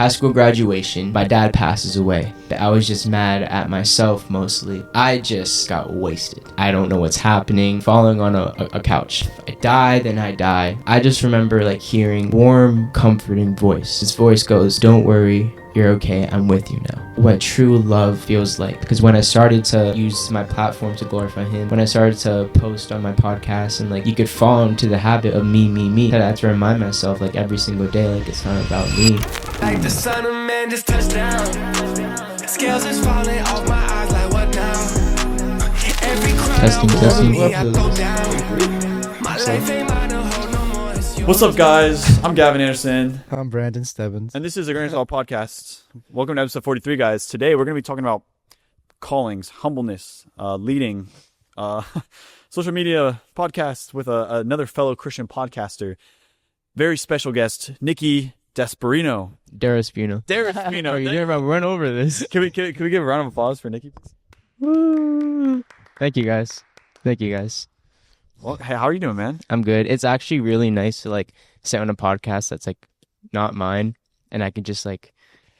high school graduation, my dad passes away. But I was just mad at myself mostly. I just got wasted. I don't know what's happening, falling on a couch. If I die, then I die. I just remember like hearing warm, comforting voice. His voice goes, "Don't worry, you're okay, I'm with you now." What true love feels like. Because when I started to use my platform to glorify him, when I started to post on my podcast, and like you could fall into the habit of me. I had to remind myself like every single day, like it's not about me. Like the son of man just touched down. Scales is falling off my eyes like what now? Every Testing. My life ain't mine to hold no more. What's up, guys? I'm Gavin Anderson. I'm Brandon Stebbins. And this is the Grand Style Podcast. Welcome to episode 43, guys. Today, we're going to be talking about callings, humbleness, leading, social media podcast with another fellow Christian podcaster. Very special guest, Nicky DeRespino. DeRespino. DeRespino. Oh, you didn't run over this. Can we give a round of applause for Nicky? Woo. Thank you guys. Well, hey, how are you doing, man? I'm good. It's actually really nice to like sit on a podcast that's like not mine, and I can just like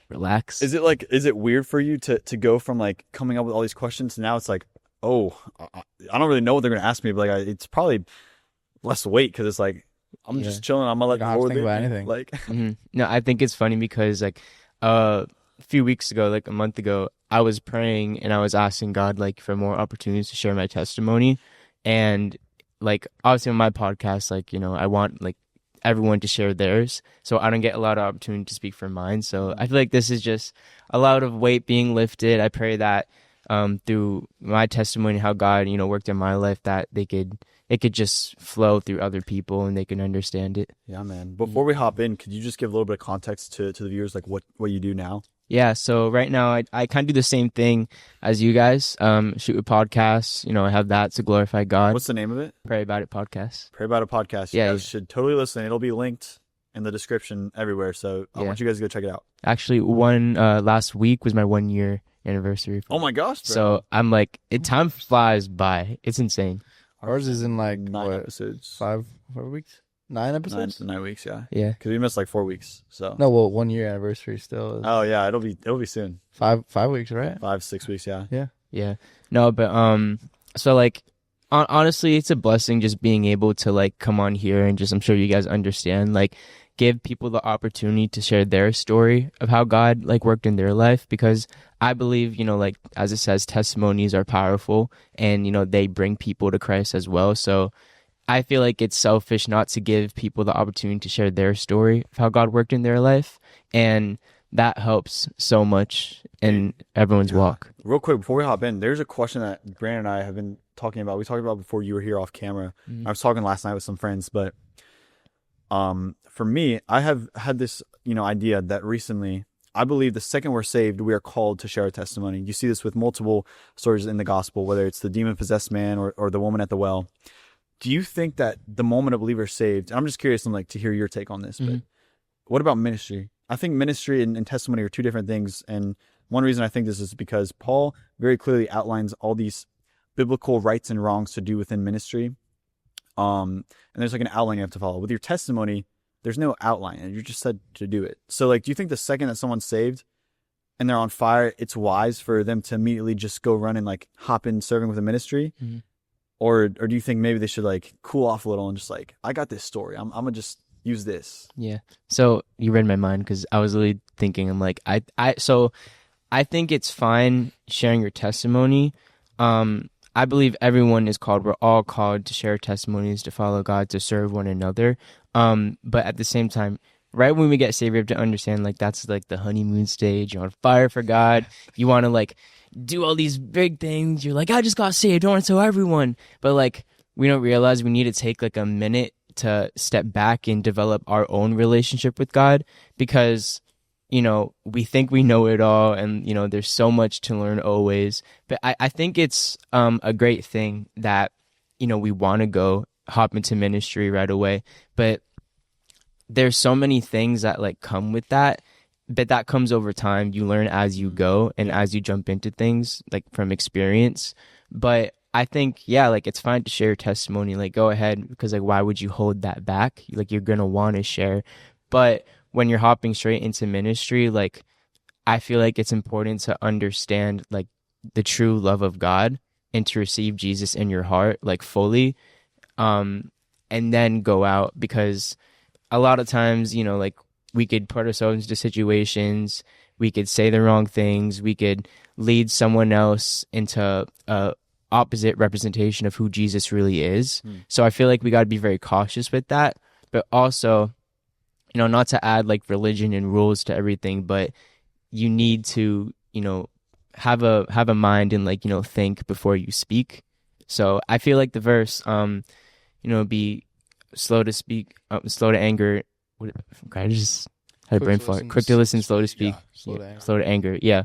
relax. Is it weird for you to go from like coming up with all these questions to now it's like, oh, I don't really know what they're gonna ask me, but like it's probably less weight because it's like I'm just chilling. I'm gonna let I don't think about anything. Like, No, I think it's funny because like a few weeks ago, like a month ago, I was praying and I was asking God like for more opportunities to share my testimony, and like obviously on my podcast, like, you know, I want like everyone to share theirs, so I don't get a lot of opportunity to speak for mine. So I feel like this is just a lot of weight being lifted. I pray that through my testimony, how God, you know, worked in my life, that it could just flow through other people and they can understand it. Yeah, man. Before we hop in, could you just give a little bit of context to the viewers, like what you do now? Yeah, so right now I kind of do the same thing as you guys, shoot a podcast. You know, I have that to glorify God. What's the name of it? Pray About It Podcast. Pray About It Podcast. Yeah, you guys should totally listen. It'll be linked in the description everywhere, so I want you guys to go check it out. Actually, last week was my 1 year anniversary. Oh my gosh, bro. So I'm like, time flies by. It's insane. Ours is in like 9 episodes. 5 weeks? 9 episodes? 9 weeks, yeah. Yeah. Because we missed like 4 weeks, so. No, well, 1 year anniversary still is Oh yeah, it'll be soon. 5 weeks, right? 5-6 weeks, yeah. Yeah. No, but so like honestly, it's a blessing just being able to like come on here and just, I'm sure you guys understand, like give people the opportunity to share their story of how God like worked in their life, because I believe, you know, like as it says, testimonies are powerful and, you know, they bring people to Christ as well. So I feel like it's selfish not to give people the opportunity to share their story of how God worked in their life, and that helps so much in everyone's walk. Real quick, before we hop in, there's a question that Brandon and I have been talking about. We talked about before you were here off camera. I was talking last night with some friends, but for me, I have had this, you know, idea that recently, I believe the second we're saved, we are called to share a testimony. You see this with multiple stories in the gospel, whether it's the demon-possessed man or the woman at the well. Do you think that the moment a believer is saved, and I'm just curious to hear your take on this, but what about ministry? I think ministry and testimony are two different things, and one reason I think this is because Paul very clearly outlines all these biblical rights and wrongs to do within ministry, and there's like an outline you have to follow. With your testimony, there's no outline, and you're just said to do it. So like, do you think the second that someone's saved and they're on fire, it's wise for them to immediately just go run and like hop in serving with a ministry? Or do you think maybe they should like cool off a little and just like, I got this story, I'm gonna just use this? Yeah. So you read my mind, because I was really thinking, I'm like, I think it's fine sharing your testimony. I believe everyone is called. We're all called to share testimonies, to follow God, to serve one another. But at the same time, right when we get saved, we have to understand like that's like the honeymoon stage. You're on fire for God. You want to like do all these big things. You're like, I just got saved, I want to tell everyone. But like, we don't realize we need to take like a minute to step back and develop our own relationship with God, because, you know, we think we know it all, and, you know, there's so much to learn always. But I think it's a great thing that, you know, we want to go hop into ministry right away, but there's so many things that like come with that. But that comes over time. You learn as you go and as you jump into things, like from experience. But I think, yeah, like it's fine to share your testimony. Like, go ahead, because like, why would you hold that back? Like, you're going to want to share. But when you're hopping straight into ministry, like I feel like it's important to understand like the true love of God and to receive Jesus in your heart like fully, and then go out, because a lot of times, you know, like we could put ourselves into situations, we could say the wrong things, we could lead someone else into a opposite representation of who Jesus really is. So I feel like we got to be very cautious with that, but also, you know, not to add like religion and rules to everything, but you need to, you know, have a mind and like, you know, think before you speak. So I feel like the verse, you know, be slow to speak, slow to anger. I just had a brain fart. Quick to listen, slow to speak, slow to anger. Yeah,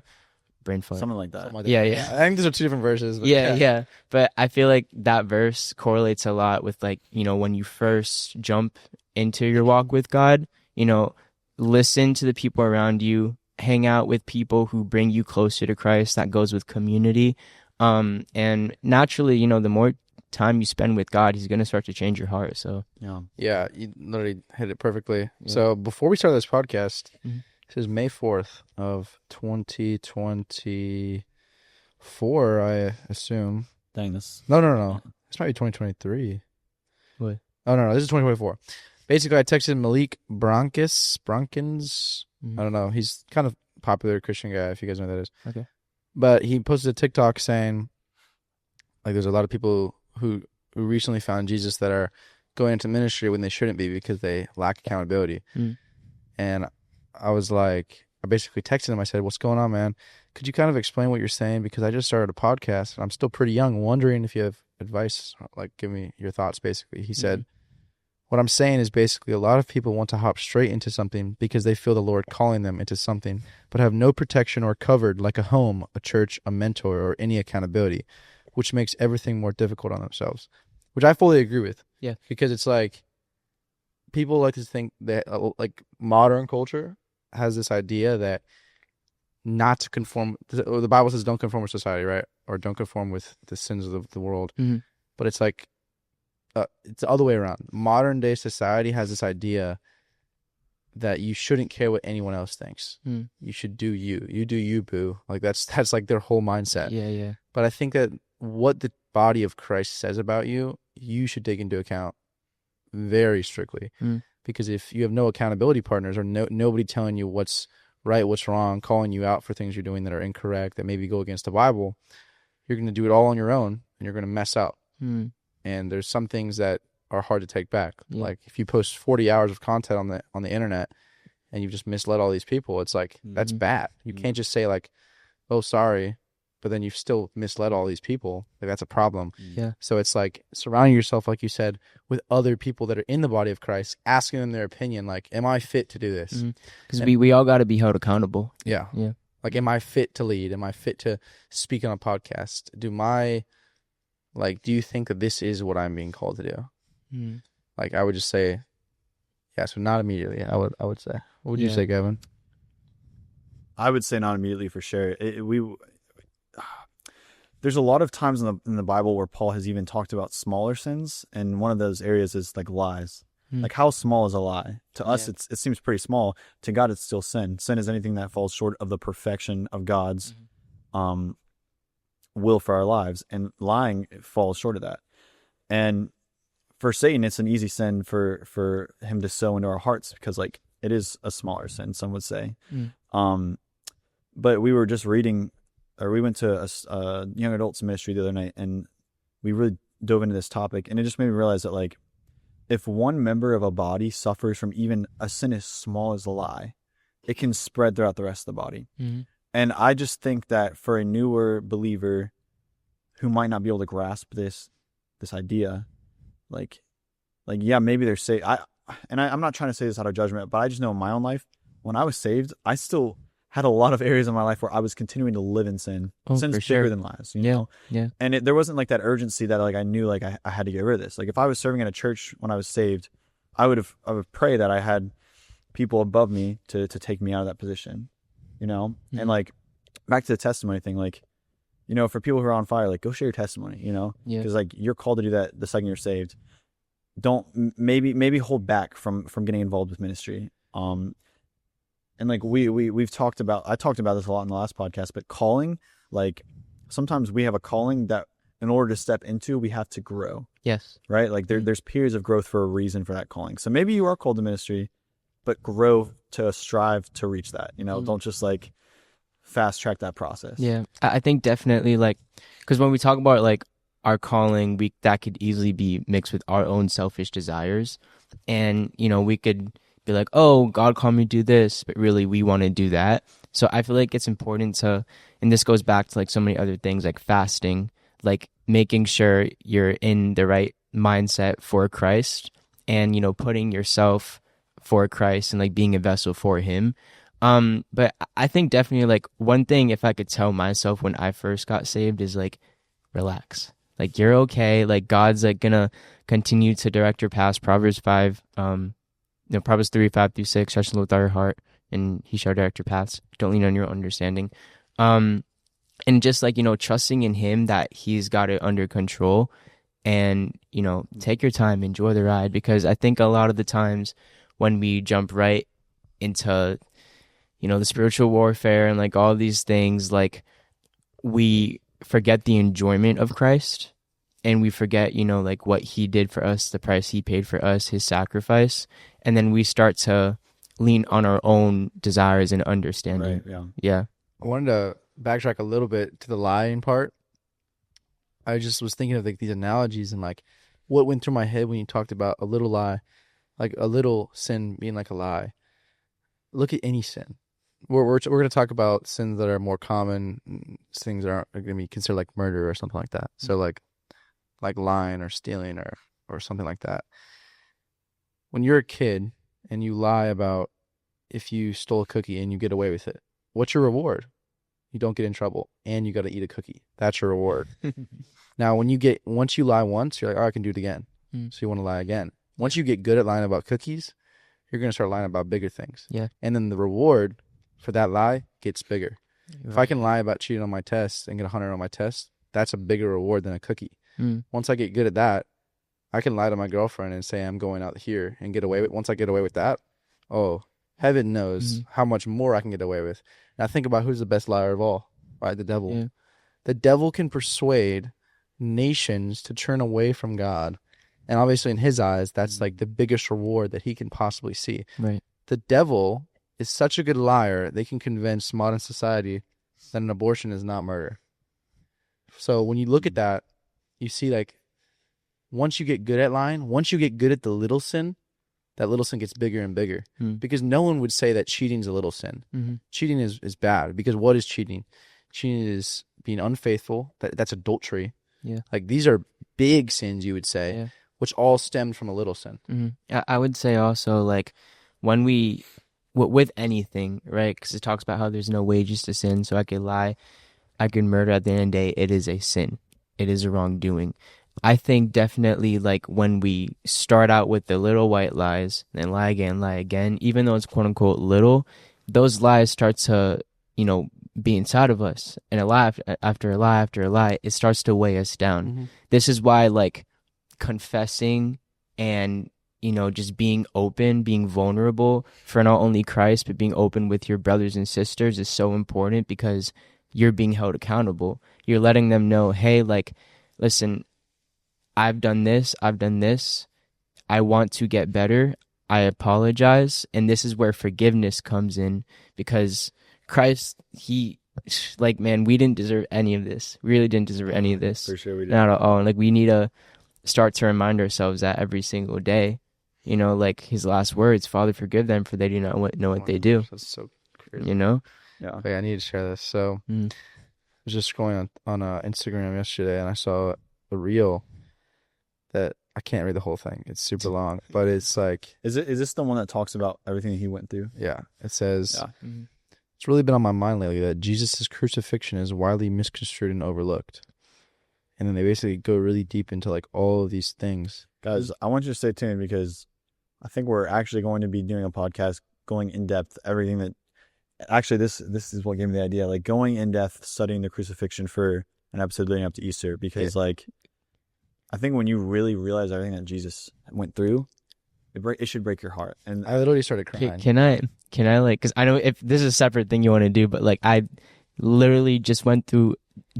brain fart. Something like that. Yeah. I think these are two different verses. But Yeah. But I feel like that verse correlates a lot with like, you know, when you first jump into your walk with God, you know, listen to the people around you, hang out with people who bring you closer to Christ. That goes with community. And naturally, you know, the more time you spend with God, he's going to start to change your heart. So yeah, you literally hit it perfectly. So before we start this podcast, this is May 4th of 2024, I assume. Dang, this. No. This might be 2023. What? Oh, no, this is 2024. Basically, I texted Malik Bronkins. I don't know. He's kind of popular Christian guy, if you guys know who that is. Okay. But he posted a TikTok saying, like, there's a lot of people who recently found Jesus that are going into ministry when they shouldn't be because they lack accountability. And I was like, I basically texted him. I said, what's going on, man? Could you kind of explain what you're saying? Because I just started a podcast and I'm still pretty young, wondering if you have advice, like give me your thoughts, basically. He said, what I'm saying is basically a lot of people want to hop straight into something because they feel the Lord calling them into something, but have no protection or covered like a home, a church, a mentor, or any accountability, which makes everything more difficult on themselves, which I fully agree with. Yeah. Because it's like people like to think that like modern culture has this idea that not to conform, the Bible says don't conform with society, right? Or don't conform with the sins of the world. But it's like, it's the other way around. Modern day society has this idea that you shouldn't care what anyone else thinks. You should do you. You do you, boo. Like that's like their whole mindset. Yeah. But I think that what the body of Christ says about you, you should take into account very strictly. Because if you have no accountability partners or nobody telling you what's right, what's wrong, calling you out for things you're doing that are incorrect, that maybe go against the Bible, you're going to do it all on your own and you're going to mess up. And there's some things that are hard to take back. Like if you post 40 hours of content on the internet and you've just misled all these people, it's like, that's bad. You can't just say like, oh, sorry, but then you've still misled all these people. Like that's a problem. Yeah. So it's like surrounding yourself, like you said, with other people that are in the body of Christ, asking them their opinion. Like, am I fit to do this? Because we all got to be held accountable. Yeah. Like, am I fit to lead? Am I fit to speak on a podcast? Do you think that this is what I'm being called to do? Like, I would just say, yeah, so not immediately. I would say. What would you say, Gavin? I would say not immediately for sure. There's a lot of times in the Bible where Paul has even talked about smaller sins, and one of those areas is like lies. Like, how small is a lie? To us, it seems pretty small. To God, it's still sin. Sin is anything that falls short of the perfection of God's will for our lives, and lying falls short of that. And for Satan, it's an easy sin for him to sow into our hearts, because like it is a smaller sin, some would say. But we were just reading, or we went to a young adults ministry the other night, and we really dove into this topic, and it just made me realize that like if one member of a body suffers from even a sin as small as a lie, it can spread throughout the rest of the body. And I just think that for a newer believer who might not be able to grasp this idea, like yeah, maybe they're saved. I'm not trying to say this out of judgment, but I just know in my own life, when I was saved, I still had a lot of areas in my life where I was continuing to live in sin. Sin's bigger than lies, you know? Yeah. And there wasn't like that urgency that like I knew like I had to get rid of this. Like if I was serving at a church when I was saved, I would pray that I had people above me to take me out of that position, you know? And like back to the testimony thing, like, you know, for people who are on fire, like go share your testimony, you know? Because like you're called to do that the second you're saved. Don't maybe hold back from getting involved with ministry. and like we've talked about, I talked about this a lot in the last podcast, but calling, like sometimes we have a calling that in order to step into, we have to grow. Yes. Right? Like there's periods of growth for a reason for that calling. So maybe you are called to ministry, but grow to strive to reach that. You know, don't just like fast track that process. Yeah. I think definitely like, because when we talk about like our calling, that could easily be mixed with our own selfish desires. And, you know, we could be like, oh, God called me to do this, but really we want to do that. So I feel like it's important to, and this goes back to like so many other things like fasting, like making sure you're in the right mindset for Christ and, you know, putting yourself for Christ and like being a vessel for him. But I think definitely like one thing, if I could tell myself when I first got saved, is like, relax. Like, you're okay. Like, God's like gonna continue to direct your paths. Proverbs 5, Proverbs 3, 5-6, trust in the Lord with all your heart, and he shall direct your paths. Don't lean on your own understanding. And just like, you know, trusting in him that he's got it under control, and, you know, take your time, enjoy the ride, because I think a lot of the times when we jump right into, you know, the spiritual warfare and like all these things, like we forget the enjoyment of Christ, and we forget, you know, like what he did for us, the price he paid for us, his sacrifice, and then we start to lean on our own desires and understanding. Right, Yeah. I wanted to backtrack a little bit to the lying part. I just was thinking of like these analogies and like what went through my head when you talked about a little lie, like a little sin being like a lie. Look at any sin. We're going to talk about sins that are more common, things that aren't going to be considered like murder or something like that. So like lying or stealing or something like that. When you're a kid and you lie about if you stole a cookie and you get away with it, what's your reward? You don't get in trouble and you got to eat a cookie. That's your reward. Now, once you lie once, you're like, oh, I can do it again. So you want to lie again. Once you get good at lying about cookies, you're going to start lying about bigger things. Yeah. And then the reward for that lie gets bigger. Right. If I can lie about cheating on my test and get 100 on my test, that's a bigger reward than a cookie. Once I get good at that, I can lie to my girlfriend and say I'm going out here and get away with it. Once I get away with that, oh, heaven knows how much more I can get away with. Now think about who's the best liar of all, right? The devil. Yeah. The devil can persuade nations to turn away from God. And obviously in his eyes, that's like the biggest reward that he can possibly see. Right. The devil is such a good liar, they can convince modern society that an abortion is not murder. So when you look at that, you see like once you get good at lying, once you get good at the little sin, that little sin gets bigger and bigger. Because no one would say that cheating is a little sin. Cheating is bad, because what is cheating? Cheating is being unfaithful. That's adultery. Yeah. Like these are big sins, you would say, which all stemmed from a little sin. I would say also like when with anything, right? Because it talks about how there's no wages to sin. So I could lie, I could murder. At the end of the day, it is a sin. It is a wrongdoing. I think definitely like when we start out with the little white lies and lie again, even though it's quote unquote little, those lies start to, you know, be inside of us. And a lie after a lie after a lie, it starts to weigh us down. This is why like confessing and, you know, just being open, being vulnerable for not only Christ, but being open with your brothers and sisters is so important, because you're being held accountable. You're letting them know, hey, like, listen, I've done this. I want to get better. I apologize. And this is where forgiveness comes in, because Christ, like, man, we didn't deserve any of this. We really didn't deserve any of this. For sure we did. Not at all. And like, we need to start to remind ourselves that every single day. You know, like his last words, Father, forgive them, for they do not know what they do. That's so crazy. You know? Yeah. Okay, I need to share this. So I was just scrolling on Instagram yesterday, and I saw a reel that I can't read the whole thing. It's super long, but it's like, is this the one that talks about everything that he went through? Yeah. It says, it's really been on my mind lately that Jesus' crucifixion is widely misconstrued and overlooked. And then they basically go really deep into like all of these things. Guys, I want you to stay tuned, because I think we're actually going to be doing a podcast going in depth, everything that actually this is what gave me the idea, like going in depth, studying the crucifixion for an episode leading up to Easter, because like I think when you really realize everything that Jesus went through, It should break your heart. And I literally started crying. Can I like, because I know if this is a separate thing you want to do, but like I literally just went through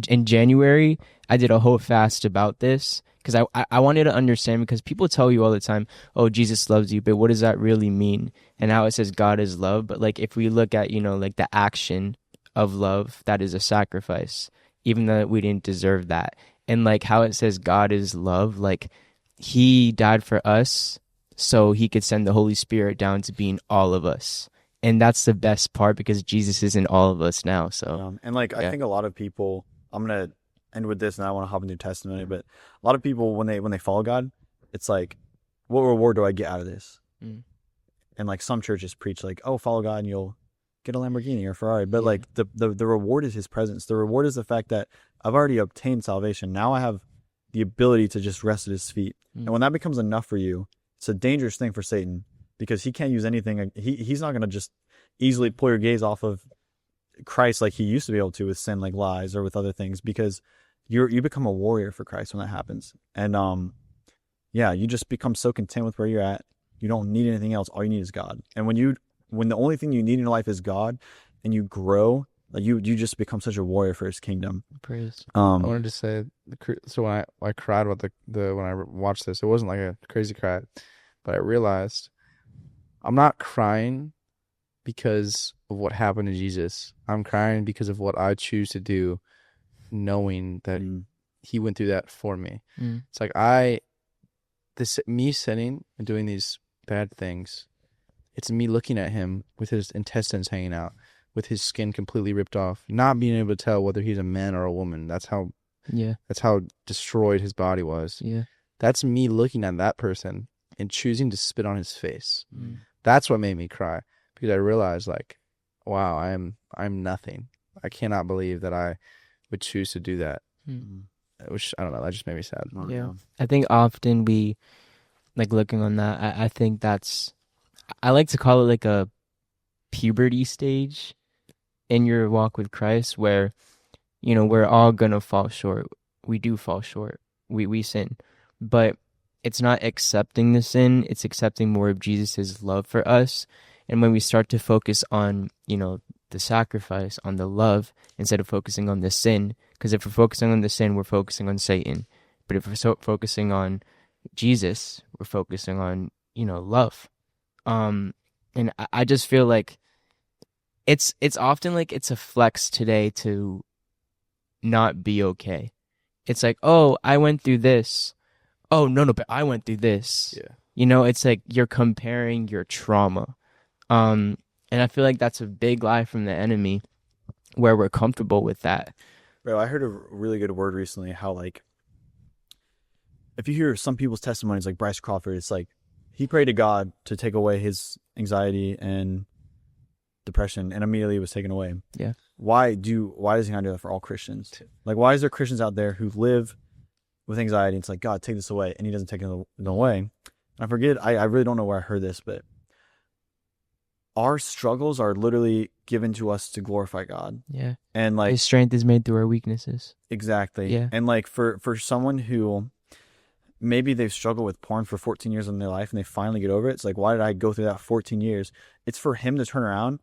in January, I did a whole fast about this because I wanted to understand, because people tell you all the time, oh, Jesus loves you, but what does that really mean? And how it says God is love. But like if we look at, like the action of love, that is a sacrifice, even though we didn't deserve that. And like how it says God is love, like he died for us so he could send the Holy Spirit down to be in all of us. And that's the best part, because Jesus is in all of us now. So and like I think a lot of people, I'm gonna end with this, and I want to hop into testimony. But a lot of people, when they follow God, it's like, what reward do I get out of this? And like some churches preach like, oh, follow God and you'll get a Lamborghini or Ferrari. But like the reward is his presence. The reward is the fact that I've already obtained salvation. Now I have the ability to just rest at his feet. And when that becomes enough for you, it's a dangerous thing for Satan, because he can't use anything. He's not going to just easily pull your gaze off of Christ like he used to be able to with sin, like lies or with other things, because you become a warrior for Christ when that happens. And you just become so content with where you're at. You don't need anything else. All you need is God. And when the only thing you need in your life is God, and you grow, like you just become such a warrior for his kingdom. Praise. I wanted to say, so when I cried about when I watched this, it wasn't like a crazy cry, but I realized I'm not crying because of what happened to Jesus. I'm crying because of what I choose to do, knowing that he went through that for me. It's like me sinning and doing these bad things, it's me looking at him with his intestines hanging out, with his skin completely ripped off, not being able to tell whether he's a man or a woman. That's how destroyed his body was. That's me looking at that person and choosing to spit on his face. That's what made me cry, because I realized, like, wow, I'm nothing. I cannot believe that I would choose to do that. Which, I don't know, that just made me sad. I think often we, like, looking on that, I think I like to call it like a puberty stage in your walk with Christ, where, we're all gonna fall short. We do fall short. We sin. But it's not accepting the sin, it's accepting more of Jesus' love for us. And when we start to focus on, the sacrifice, on the love, instead of focusing on the sin, because if we're focusing on the sin, we're focusing on Satan. But if we're focusing on Jesus, we're focusing on, love. And I just feel like it's often like it's a flex today to not be okay. It's like, oh, I went through this. Oh, no, but I went through this. It's like you're comparing your trauma. And I feel like that's a big lie from the enemy, where we're comfortable with that. Bro, I heard a really good word recently, how like, if you hear some people's testimonies, like Bryce Crawford, it's like he prayed to God to take away his anxiety and depression, and immediately it was taken away. Why does he not do that for all Christians? Like, why is there Christians out there who live with anxiety, and it's like, God, take this away, and he doesn't take it away? And I forget, I really don't know where I heard this, but our struggles are literally given to us to glorify God. And like, his strength is made through our weaknesses. Exactly. And like for someone who maybe they've struggled with porn for 14 years in their life and they finally get over it, it's like, why did I go through that 14 years? It's for him to turn around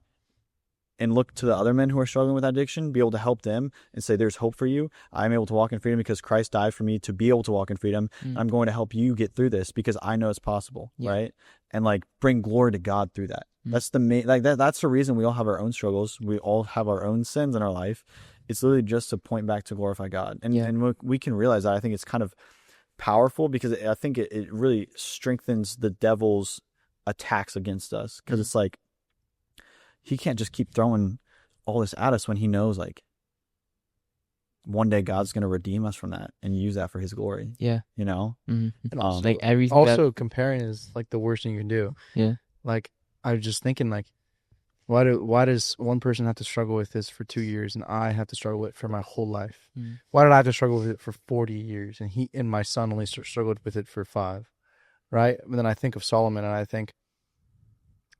and look to the other men who are struggling with addiction, be able to help them and say, there's hope for you. I'm able to walk in freedom because Christ died for me to be able to walk in freedom. I'm going to help you get through this because I know it's possible. Right. And like, bring glory to God through that. That's the main, like that's the reason we all have our own struggles. We all have our own sins in our life. It's literally just to point back to glorify God. And we can realize that. I think it's kind of powerful, because I think it really strengthens the devil's attacks against us. Because it's like, he can't just keep throwing all this at us when he knows, like, one day God's going to redeem us from that and use that for his glory. And also, like, everything. Comparing is like the worst thing you can do. Like, I was just thinking, like, why does one person have to struggle with this for 2 years and I have to struggle with it for my whole life? Why did I have to struggle with it for 40 years and he and my son only struggled with it for 5? Right? And then I think of Solomon and I think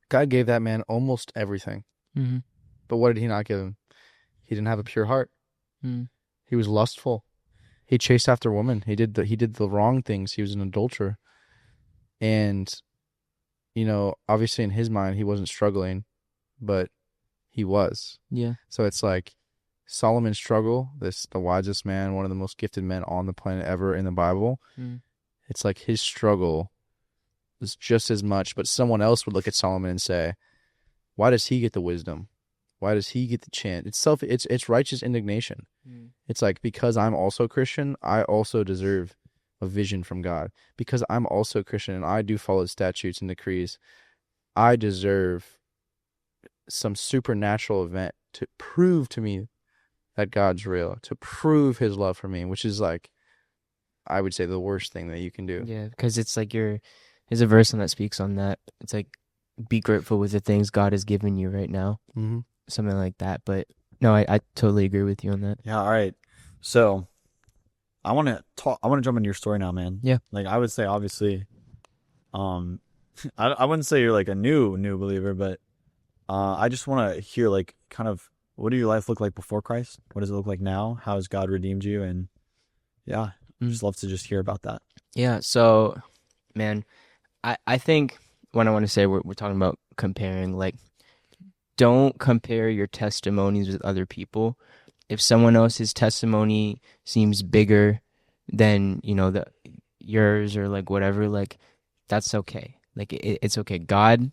God gave that man almost everything. But what did he not give him? He didn't have a pure heart. He was lustful. He chased after women. He did the wrong things. He was an adulterer. And obviously in his mind he wasn't struggling, but he was. Yeah. So it's like Solomon's struggle, the wisest man, one of the most gifted men on the planet ever in the Bible. It's like his struggle was just as much, but someone else would look at Solomon and say, why does he get the wisdom? Why does he get the chance? It's righteous indignation. It's like, because I'm also Christian, I also deserve a vision from God. Because I'm also Christian and I do follow statutes and decrees, I deserve some supernatural event to prove to me that God's real, to prove his love for me, which is like, I would say, the worst thing that you can do. Yeah, because it's like there's a verse that speaks on that. It's like, be grateful with the things God has given you right now. Something like that. But no, I totally agree with you on that. Yeah, all right. So I want to jump into your story now, man. Yeah. Like, I would say, obviously, I wouldn't say you're like a new believer, but I just want to hear, like, kind of, what did your life look like before Christ? What does it look like now? How has God redeemed you? And yeah, just love to just hear about that. Yeah. So, man, I think what I want to say, we're talking about comparing, like, don't compare your testimonies with other people. If someone else's testimony seems bigger than, yours, or like whatever, like, that's okay. Like, it's okay. God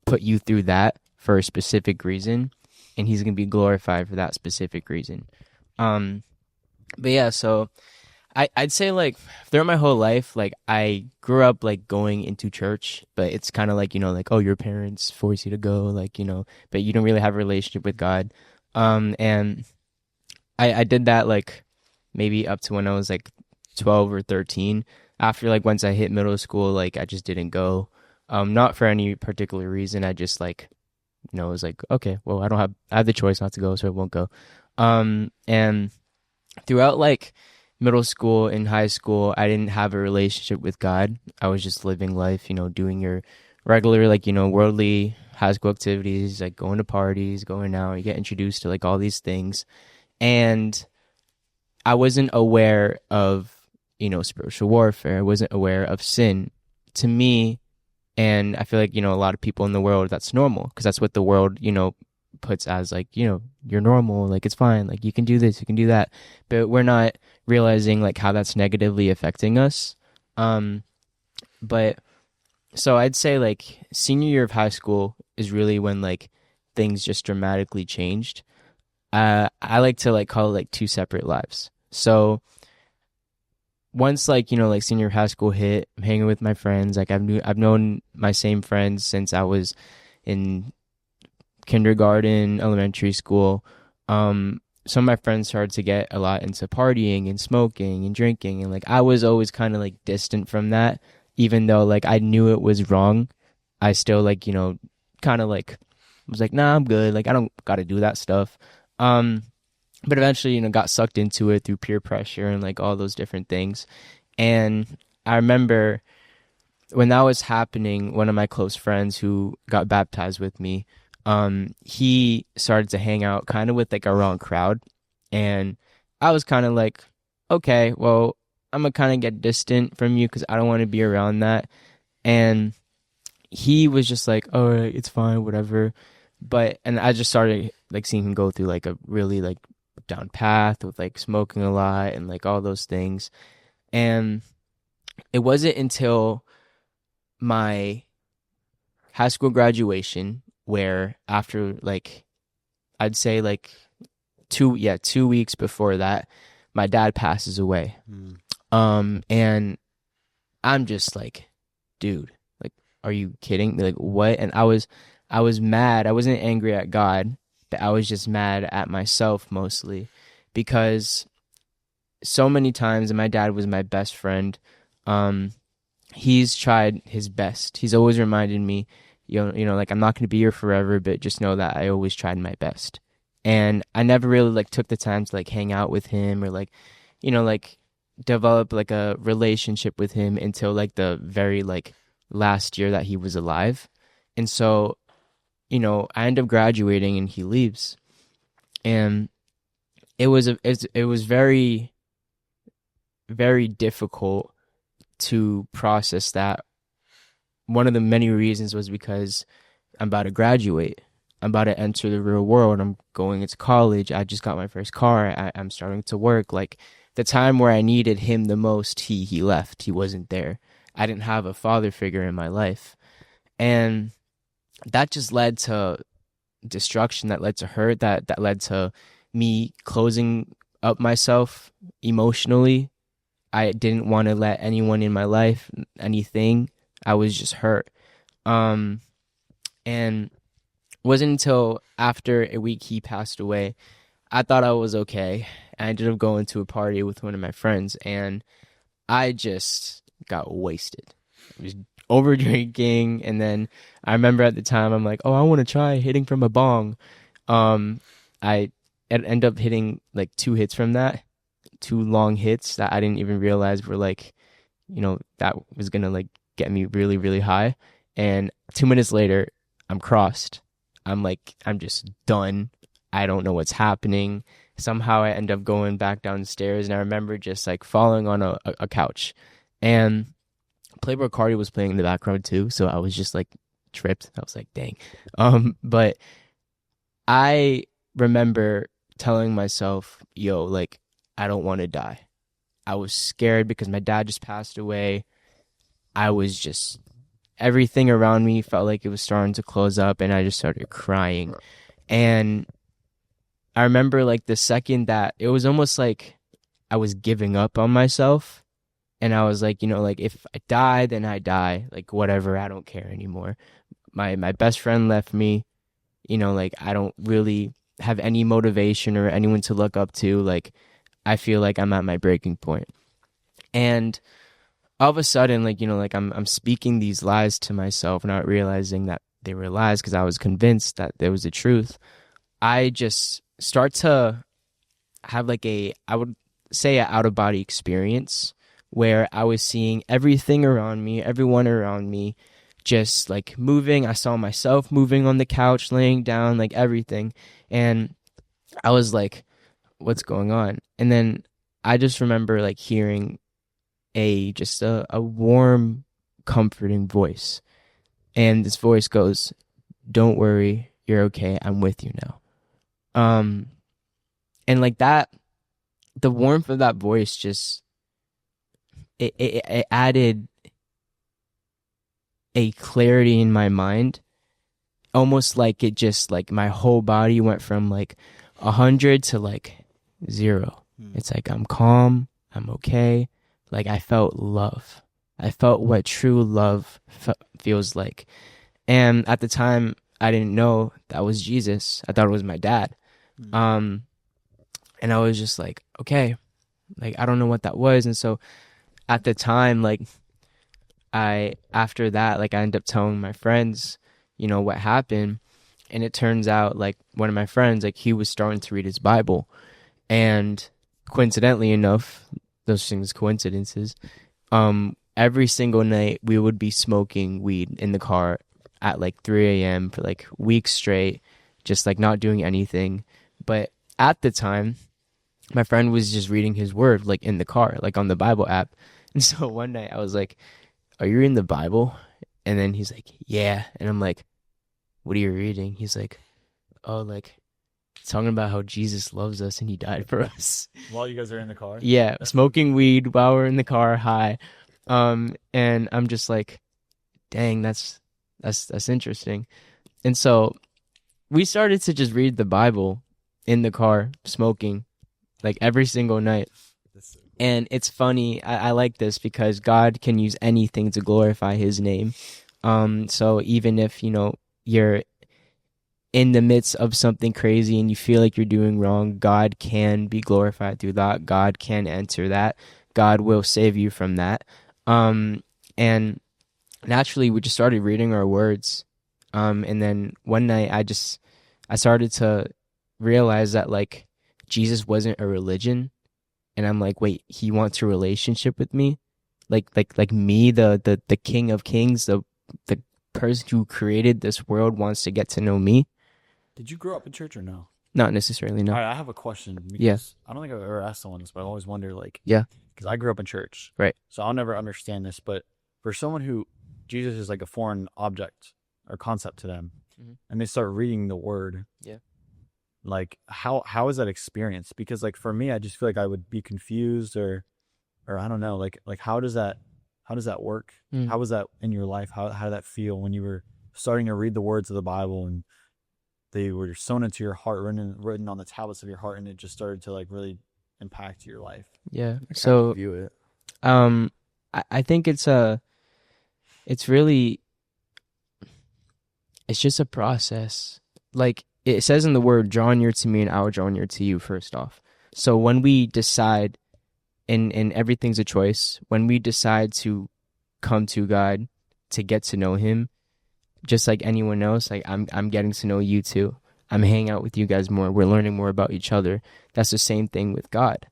put you through that for a specific reason, and he's going to be glorified for that specific reason. But yeah, so I'd say, like, throughout my whole life, like, I grew up, like, going into church, but it's kind of like, like, oh, your parents force you to go, like, but you don't really have a relationship with God. And I did that, like, maybe up to when I was, like, 12 or 13. After, like, once I hit middle school, like, I just didn't go. Not for any particular reason. I just, like, was like, okay, well, I have the choice not to go, so I won't go. And throughout, like, middle school and high school, I didn't have a relationship with God. I was just living life, doing your regular, like, worldly high school activities, like going to parties, going out. You get introduced to, like, all these things. And I wasn't aware of, spiritual warfare. I wasn't aware of sin. To me, and I feel like, a lot of people in the world, that's normal, because that's what the world, puts as, like, you're normal, like, it's fine, like, you can do this, you can do that, but we're not realizing, like, how that's negatively affecting us. But so I'd say, like, senior year of high school is really when, like, things just dramatically changed. I like to, like, call it, like, two separate lives. So once, like, like, senior year of high school hit, I'm hanging with my friends. Like, I've known my same friends since I was in kindergarten, elementary school. Some of my friends started to get a lot into partying and smoking and drinking, and, like, I was always kind of, like, distant from that, even though, like, I knew it was wrong. I still, like, kind of, like, was like, nah, I'm good, like, I don't gotta do that stuff. But eventually, got sucked into it through peer pressure and, like, all those different things. And I remember when that was happening, one of my close friends who got baptized with me, he started to hang out kind of with, like, a wrong crowd. And I was kind of like, okay, well, I'm going to kind of get distant from you because I don't want to be around that. And he was just like, all right, it's fine, whatever. And I just started, like, seeing him go through, like, a really, like, down path with, like, smoking a lot and, like, all those things. And it wasn't until my high school graduation where, after, like, I'd say, like, 2 weeks before that, my dad passes away. And I'm just like, dude, like, are you kidding me? Like, what? And I was mad. I wasn't angry at God, but I was just mad at myself mostly, because so many times, and my dad was my best friend, he's tried his best. He's always reminded me, like, I'm not going to be here forever, but just know that I always tried my best. And I never really, like, took the time to, like, hang out with him or, like, like, develop, like, a relationship with him until, like, the very, like, last year that he was alive. And so, I end up graduating and he leaves. And it was very, very difficult to process that one of the many reasons was because I'm about to graduate. I'm about to enter the real world. I'm going into college. I just got my first car. I'm starting to work. Like, the time where I needed him the most, he left. He wasn't there. I didn't have a father figure in my life. And that just led to destruction, that led to hurt, that led to me closing up myself emotionally. I didn't want to let anyone in my life, anything. I was just hurt. And it wasn't until after a week he passed away, I thought I was okay. I ended up going to a party with one of my friends, and I just got wasted. I was over drinking, and then I remember at the time I'm like, oh, I want to try hitting from a bong. I ended up hitting like 2 hits from that, 2 long hits that I didn't even realize were like, that was gonna like get me really, really high. And 2 minutes later, I'm crossed. I'm just done. I don't know what's happening. Somehow I end up going back downstairs, and I remember just like falling on a couch, and Playboy Cardi was playing in the background too, so I was just like tripped. I was like, dang. But I remember telling myself, yo, like, I don't want to die. I was scared because my dad just passed away. I was just, everything around me felt like it was starting to close up, and I just started crying. And I remember like the second that, it was almost like I was giving up on myself. And I was like, like, if I die, then I die. Like, whatever, I don't care anymore. My best friend left me. Like, I don't really have any motivation or anyone to look up to. Like, I feel like I'm at my breaking point. And all of a sudden, like, like I'm speaking these lies to myself, not realizing that they were lies because I was convinced that there was the truth. I just start to have like I would say, an out-of-body experience, where I was seeing everything around me, everyone around me, just like moving. I saw myself moving on the couch, laying down, like everything. And I was like, what's going on? And then I just remember like hearing a warm, comforting voice. And this voice goes, don't worry, you're okay. I'm with you now. And like that, the warmth of that voice just, it added a clarity in my mind, almost like it just like my whole body went from like 100 to like 0. It's like I'm calm, I'm okay. Like I felt love. I felt what true love feels like. And at the time, I didn't know that was Jesus. I thought it was my dad. And I was just like, okay, like I don't know what that was. And so at the time, like after that, like I ended up telling my friends, what happened. And it turns out like one of my friends, like he was starting to read his Bible. And coincidentally enough, those things, coincidences, every single night we would be smoking weed in the car at like 3 a.m. for like weeks straight, just like not doing anything. But at the time, my friend was just reading his word like in the car, like on the Bible app. And so one night I was like, are you reading the Bible? And then he's like, yeah. And I'm like, what are you reading? He's like, oh, like it's talking about how Jesus loves us and he died for us. While you guys are in the car? Yeah, smoking weed while we're in the car, high. And I'm just like, dang, that's interesting. And so we started to just read the Bible in the car, smoking, like every single night. And it's funny, I like this because God can use anything to glorify his name. So even if, you're in the midst of something crazy and you feel like you're doing wrong, God can be glorified through that. God can answer that. God will save you from that. And naturally, we just started reading our words. And then one night I started to realize that like Jesus wasn't a religion. And I'm like, wait, he wants a relationship with me? Like me, the King of Kings, the person who created this world wants to get to know me. Did you grow up in church or no? Not necessarily, no. All right, I have a question. Because Yes. I don't think I've ever asked someone this, but I always wonder, like, Yeah. because I grew up in church. Right. So I'll never understand this, but for someone who Jesus is like a foreign object or concept to them, Mhm. and they start reading the word. Yeah. Like how is that experience? Because like for me, I just feel like I would be confused or I don't know, like how does that work? Mm. How was that in your life? How did that feel when you were starting to read the words of the Bible and they were sown into your heart, written on the tablets of your heart, and it just started to like really impact your life? Yeah. I So view it. I think it's really, it's just a process. Like it says in the word, draw near to me and I will draw near to you, first off. So when we decide, and everything's a choice, when we decide to come to God, to get to know him, just like anyone else, like I'm getting to know you too. I'm hanging out with you guys more. We're learning more about each other. That's the same thing with God.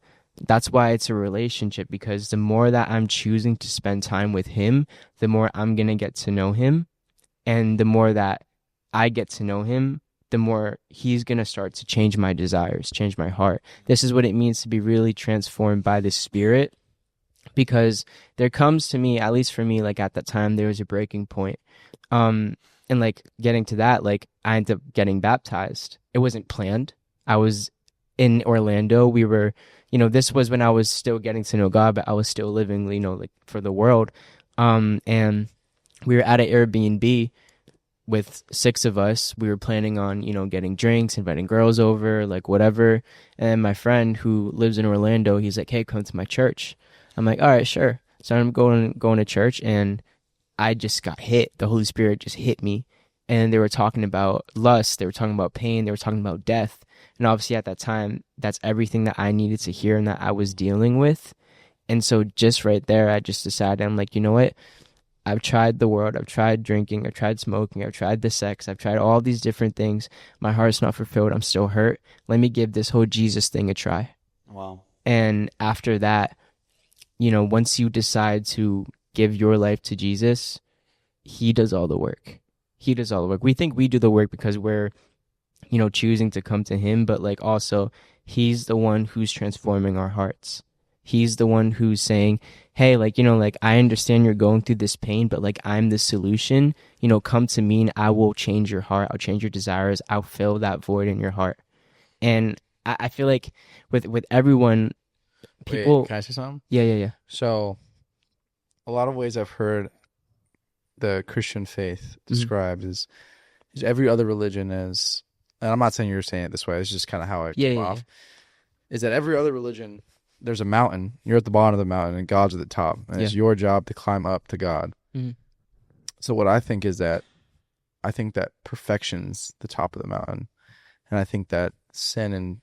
That's why it's a relationship, because the more that I'm choosing to spend time with him, the more I'm going to get to know him. And the more that I get to know him, the more he's going to start to change my desires, change my heart. This is what it means to be really transformed by the Spirit, because there comes to me, at least for me, like at that time, there was a breaking point. And like getting to that, like I ended up getting baptized. It wasn't planned. I was in Orlando. We were, this was when I was still getting to know God, but I was still living, like for the world. And we were at an Airbnb with 6 of us. We were planning on, getting drinks, inviting girls over, like whatever. And my friend who lives in Orlando, he's like, hey, come to my church. I'm like, all right, sure. So I'm going to church, and I just got hit. The Holy Spirit just hit me. And they were talking about lust. They were talking about pain. They were talking about death. And obviously at that time, that's everything that I needed to hear and that I was dealing with. And so just right there, I just decided, I'm like, you know what? I've tried the world. I've tried drinking. I've tried smoking. I've tried the sex. I've tried all these different things. My heart's not fulfilled. I'm still hurt. Let me give this whole Jesus thing a try. Wow. And after that, once you decide to give your life to Jesus, he does all the work. He does all the work. We think we do the work because we're, choosing to come to him, but like also he's the one who's transforming our hearts. He's the one who's saying, hey, like, I understand you're going through this pain, but like I'm the solution. Come to me and I will change your heart. I'll change your desires. I'll fill that void in your heart. And I feel like with everyone, people. Wait, can I say something? Yeah. So, a lot of ways I've heard the Christian faith described is every other religion is, and I'm not saying you're saying it this way, it's just kind of how it came off, is that every other religion, there's a mountain, you're at the bottom of the mountain, and God's at the top, and it's your job to climb up to God. Mm-hmm. So what I think is that, I think that perfection's the top of the mountain, and I think that sin and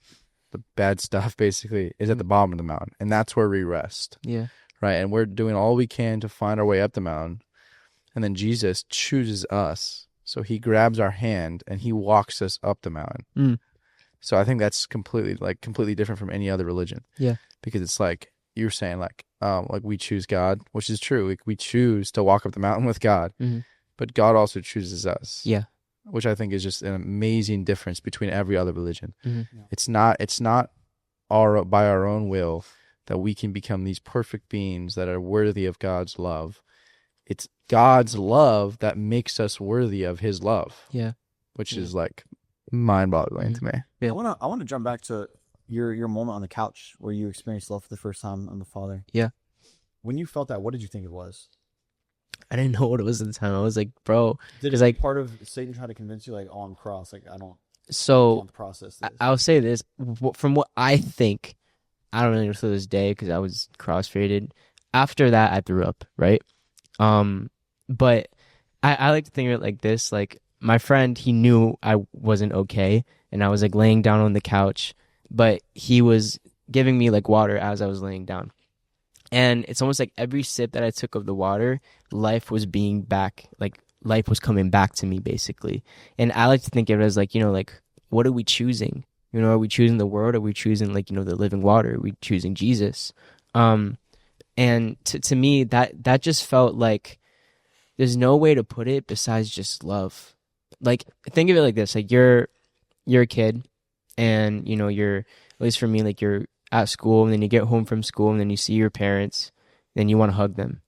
the bad stuff basically is at the bottom of the mountain, and that's where we rest. Yeah. Right, and we're doing all we can to find our way up the mountain, and then Jesus chooses us. So he grabs our hand and he walks us up the mountain. Mm. So I think that's completely different from any other religion. Yeah, because it's like you're saying, like we choose God, which is true. We choose to walk up the mountain with God, but God also chooses us. Yeah, which I think is just an amazing difference between every other religion. Mm-hmm. Yeah. It's not by our own will that we can become these perfect beings that are worthy of God's love. It's God's love that makes us worthy of his love. Yeah. Which is like mind-boggling to me. Yeah. I want to jump back to your moment on the couch where you experienced love for the first time on the Father. Yeah. When you felt that, what did you think it was? I didn't know what it was at the time. I was like, bro. Did it like part of Satan try to convince you, like, oh, I'm cross, like I don't process this? I'll say this from what I think. I don't really know to this day because I was crossfaded. After that, I threw up, right? But I like to think of it like this. Like, my friend, he knew I wasn't okay, and I was like laying down on the couch, but he was giving me like water as I was laying down. And it's almost like every sip that I took of the water, life was coming back to me, basically. And I like to think of it as like, like, what are we choosing? Are we choosing the world? Are we choosing like, the living water? Are we choosing Jesus? And to me, that just felt like there's no way to put it besides just love. Like, think of it like this: like you're a kid, and you're, at least for me, like you're at school, and then you get home from school, and then you see your parents, then you want to hug them,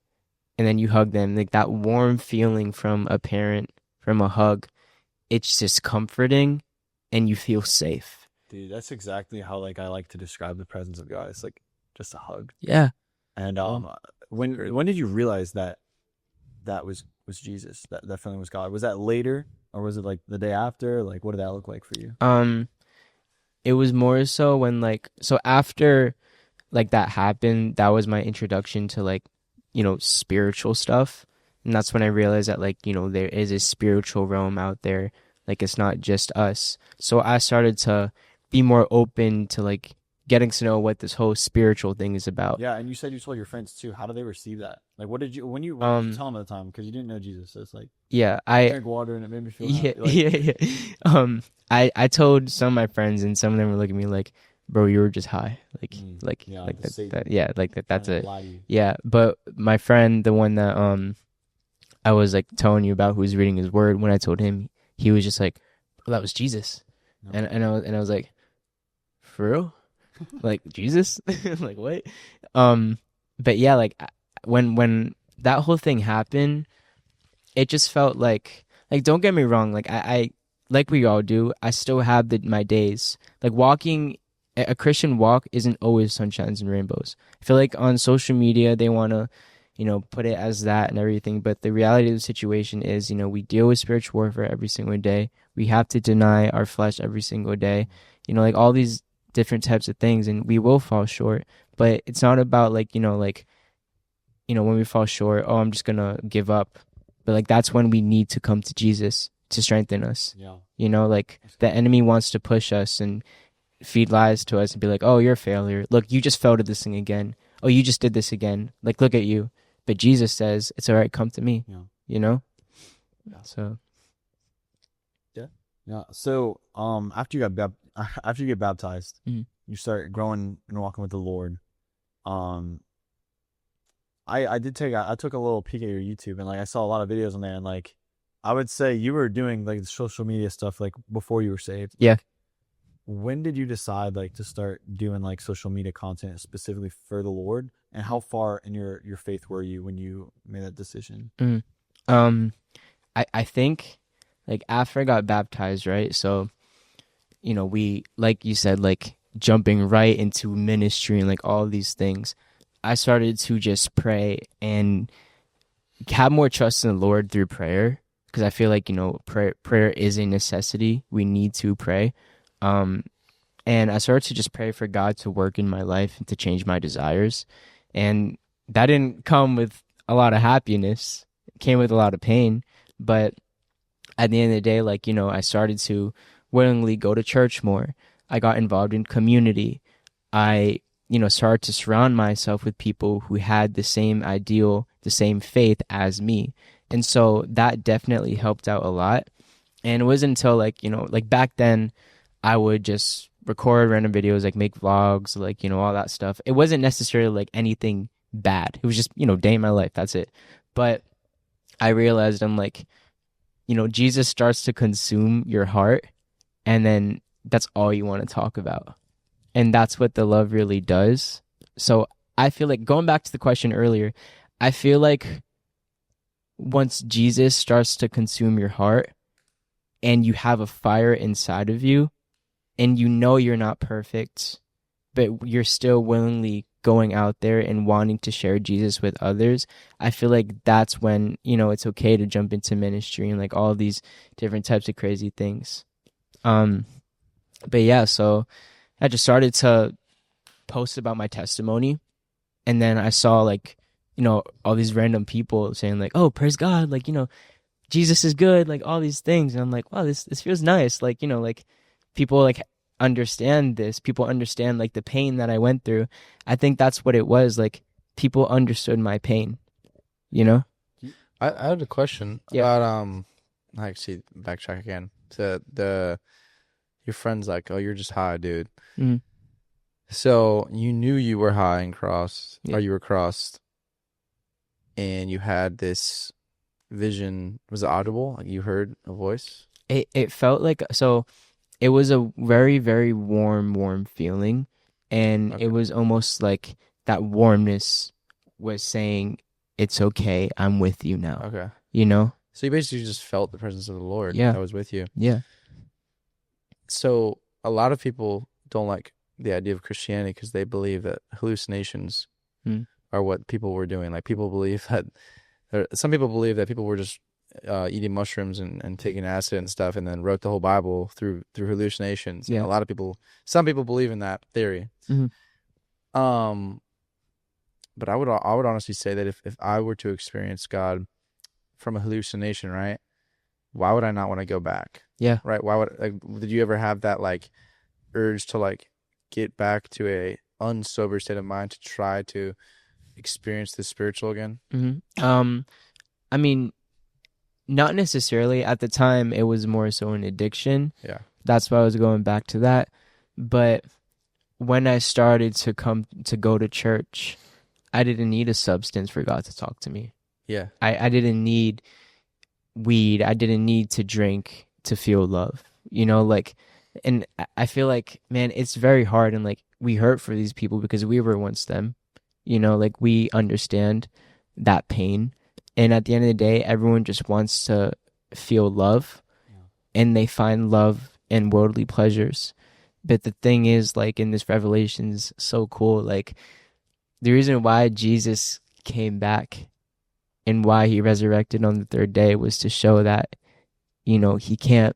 and then you hug them, like that warm feeling from a parent, from a hug, it's just comforting and you feel safe. Dude, that's exactly how like I like to describe the presence of God. It's like just a hug. Yeah. And when did you realize that was Jesus? That feeling was God? Was that later, or was it like the day after? Like, what did that look like for you? It was more so when like, so after like that happened, that was my introduction to like, spiritual stuff. And that's when I realized that like, there is a spiritual realm out there. Like it's not just us. So I started to be more open to like getting to know what this whole spiritual thing is about. Yeah, and you said you told your friends too. How did they receive that? Like, what did you when you tell them at the time, because you didn't know Jesus? So it's like, yeah, I drank water and it made me feel happy. Yeah. I told some of my friends, and some of them were looking at me like, bro, you were just high, that's it. Yeah, but my friend, the one that I was like telling you about, who was reading his word, when I told him, he was just like, oh, that was Jesus. No. And I was like, for real? Like Jesus? Like what? But yeah, like when that whole thing happened, it just felt like don't get me wrong, like I like we all do, I still have my days. Like walking a Christian walk isn't always sunshines and rainbows. I feel like on social media they want to put it as that and everything, but the reality of the situation is, we deal with spiritual warfare every single day. We have to deny our flesh every single day, like all these different types of things, and we will fall short. But it's not about like when we fall short, oh, I'm just gonna give up. But like that's when we need to come to Jesus to strengthen us. Yeah. Like the enemy wants to push us and feed lies to us and be like, oh, you're a failure, look, you just fell to this thing again, oh, you just did this again, like look at you. But Jesus says it's all right, come to me. Yeah. So yeah. So after you get baptized, you start growing and walking with the Lord. I took a little peek at your YouTube, and like I saw a lot of videos on there, and like I would say you were doing like the social media stuff like before you were saved. Yeah. When did you decide like to start doing like social media content specifically for the Lord, and how far in your faith were you when you made that decision? I think like after I got baptized, right? So, we, like you said, like jumping right into ministry and like all these things, I started to just pray and have more trust in the Lord through prayer, because I feel like, prayer is a necessity. We need to pray. And I started to just pray for God to work in my life and to change my desires. And that didn't come with a lot of happiness. It came with a lot of pain. But at the end of the day, like, I started to willingly go to church more. I got involved in community. I, started to surround myself with people who had the same ideal, the same faith as me. And so that definitely helped out a lot. And it wasn't until like, like back then I would just record random videos, like make vlogs, like, all that stuff. It wasn't necessarily like anything bad. It was just, day in my life. That's it. But I realized I'm like, Jesus starts to consume your heart, and then that's all you want to talk about. And that's what the love really does. So I feel like, going back to the question earlier, I feel like once Jesus starts to consume your heart and you have a fire inside of you, and you're not perfect, but you're still willingly going out there and wanting to share Jesus with others, I feel like that's when, it's okay to jump into ministry and like all of these different types of crazy things. But yeah, so I just started to post about my testimony, and then I saw like, all these random people saying like, oh, praise God, like, Jesus is good, like all these things. And I'm like, wow, this feels nice. Like, like people like understand this. People understand like the pain that I went through. I think that's what it was. Like people understood my pain, I had a question about, actually backtrack again to your friend's like, oh, you're just high, dude. Mm-hmm. So you knew you were high and crossed, or you were crossed, and you had this vision. Was it audible? Like you heard a voice? It felt like, so it was a very, very warm feeling. And It was almost like that warmness was saying, it's okay. I'm with you now. Okay. You know? So you basically just felt the presence of the Lord Yeah. that was with you. Yeah. So a lot of people don't like the idea of Christianity because they believe that hallucinations are what people were doing. Like people believe that, some people believe that people were just eating mushrooms and taking acid and stuff, and then wrote the whole Bible through hallucinations. Yeah. And some people believe in that theory. But I would honestly say that if I were to experience God from a hallucination, right? Why would I not want to go back? Yeah. Right. Why did you ever have that like urge to like get back to a unsober state of mind to try to experience the spiritual again? I mean, not necessarily. At the time, it was more so an addiction. Yeah. That's why I was going back to that. But when I started to go to church, I didn't need a substance for God to talk to me. Yeah. I didn't need weed. I didn't need to drink to feel love. You know, like, and I feel like, man, it's very hard, and like we hurt for these people because we were once them. You know, like we understand that pain. And at the end of the day, everyone just wants to feel love, and they find love in worldly pleasures. But the thing is, like, in this Revelation's so cool. Like, the reason why Jesus came back and why he resurrected on the third day was to show that, you know, he can't